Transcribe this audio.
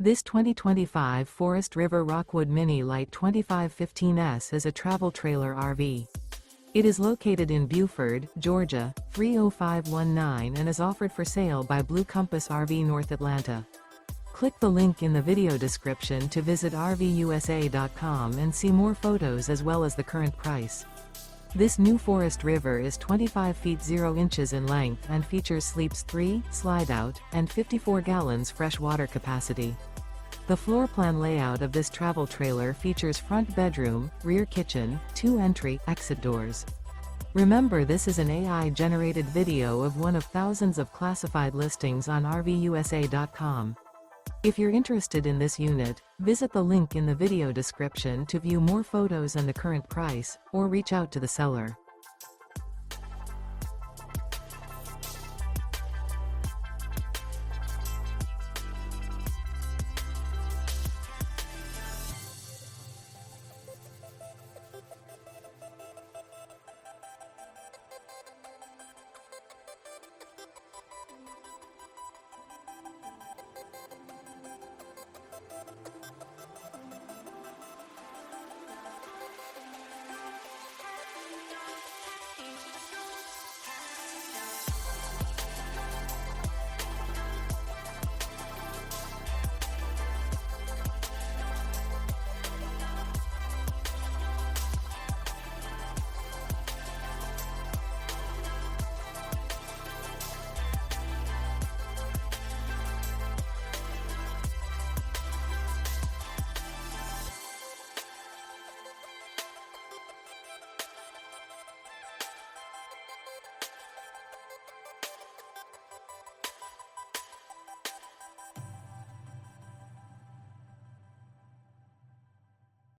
This 2025 Forest River Rockwood Mini Lite 2515S is a travel trailer RV. It is located in Buford, Georgia, 30519 and is offered for sale by Blue Compass RV North Atlanta. Click the link in the video description to visit RVUSA.com and see more photos as well as the current price. This new Forest River is 25 feet 0 inches in length and features sleeps 3, Slideout, and 54 gallons fresh water capacity. The floor plan layout of this travel trailer features front bedroom, rear kitchen, 2 entry/exit doors. Remember, this is an AI-generated video of one of thousands of classified listings on RVUSA.com. If you're interested in this unit, visit the link in the video description to view more photos and the current price, or reach out to the seller.